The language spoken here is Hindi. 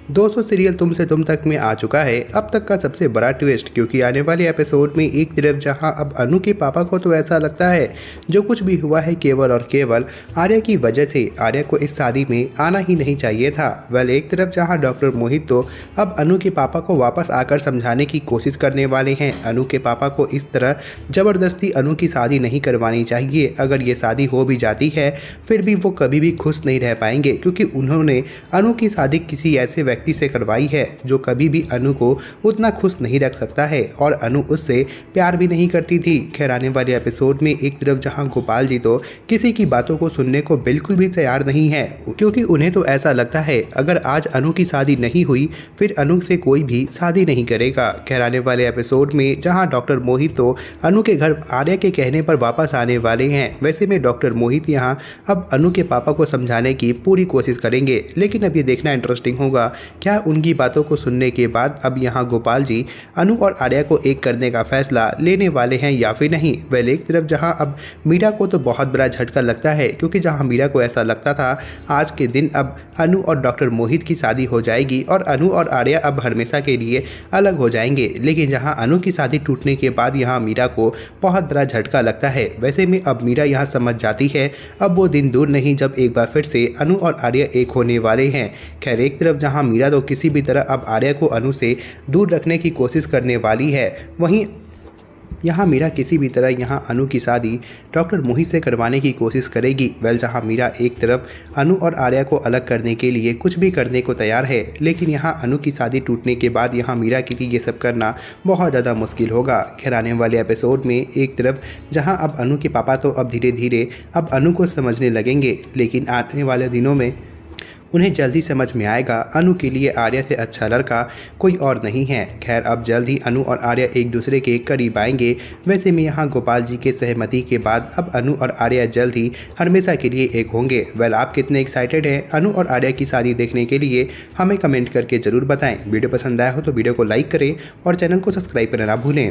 दोस्तों सीरियल तुमसे तुम तक में आ चुका है अब तक का सबसे बड़ा ट्विस्ट, क्योंकि आने वाले एपिसोड में एक तरफ जहां अब अनु के पापा को तो ऐसा लगता है जो कुछ भी हुआ है केवल और केवल आर्या की वजह से, आर्या को इस शादी में आना ही नहीं चाहिए था। वेल एक तरफ जहां डॉक्टर मोहित तो अब अनु के पापा को वापस आकर समझाने की कोशिश करने वाले हैं। अनु के पापा को इस तरह ज़बरदस्ती अनु की शादी नहीं करवानी चाहिए। अगर ये शादी हो भी जाती है फिर भी वो कभी भी खुश नहीं रह पाएंगे, क्योंकि उन्होंने अनु की शादी किसी ऐसे व्यक्ति से करवाई है जो कभी भी अनु को उतना खुश नहीं रख सकता है और अनु उससे प्यार भी नहीं करती थी। खैर आने वाले एपिसोड में एक तरफ जहां गोपाल जी तो किसी की बातों को सुनने को बिल्कुल भी तैयार नहीं है, क्योंकि उन्हें तो ऐसा लगता है अगर आज अनु की शादी नहीं हुई फिर अनु से कोई भी शादी नहीं करेगा। खैर आने वाले एपिसोड में जहां डॉक्टर मोहित तो अनु के घर आर्या के कहने पर वापस आने वाले हैं। वैसे में डॉक्टर मोहित यहाँ अब अनु के पापा को समझाने की पूरी कोशिश करेंगे, लेकिन अब ये देखना इंटरेस्टिंग होगा क्या उनकी बातों को सुनने के बाद अब यहाँ गोपाल जी अनु और आर्या को एक करने का फैसला लेने वाले हैं या फिर नहीं। वेल एक तरफ जहाँ अब मीरा को तो बहुत बड़ा झटका लगता है, क्योंकि जहाँ मीरा को ऐसा लगता था आज के दिन अब अनु और डॉक्टर मोहित की शादी हो जाएगी और अनु और आर्या अब हमेशा के लिए अलग हो जाएंगे, लेकिन जहाँ अनु की शादी टूटने के बाद यहाँ मीरा को बहुत बड़ा झटका लगता है। वैसे में अब मीरा यहाँ समझ जाती है अब वो दिन दूर नहीं जब एक बार फिर से अनु और आर्या एक होने वाले हैं। खैर एक तरफ जहाँ मीरा तो किसी भी तरह अब आर्या को अनु से दूर रखने की कोशिश करने वाली है, वहीं यहाँ मीरा किसी भी तरह यहाँ अनु की शादी डॉक्टर मोहित से करवाने की कोशिश करेगी। वेल जहाँ मीरा एक तरफ अनु और आर्या को अलग करने के लिए कुछ भी करने को तैयार है, लेकिन यहाँ अनु की शादी टूटने के बाद यहाँ मीरा के लिए ये सब करना बहुत ज़्यादा मुश्किल होगा। खैर आने वाले एपिसोड में एक तरफ जहाँ अब अनु के पापा तो अब धीरे धीरे अब अनु को समझने लगेंगे, लेकिन आने वाले दिनों में उन्हें जल्दी समझ में आएगा अनु के लिए आर्या से अच्छा लड़का कोई और नहीं है। खैर अब जल्द ही अनु और आर्या एक दूसरे के करीब आएंगे। वैसे में यहाँ गोपाल जी के सहमति के बाद अब अनु और आर्या जल्द ही हमेशा के लिए एक होंगे। वेल आप कितने एक्साइटेड हैं अनु और आर्या की शादी देखने के लिए हमें कमेंट करके ज़रूर बताएं। वीडियो पसंद आया हो तो वीडियो को लाइक करें और चैनल को सब्सक्राइब करना ना भूलें।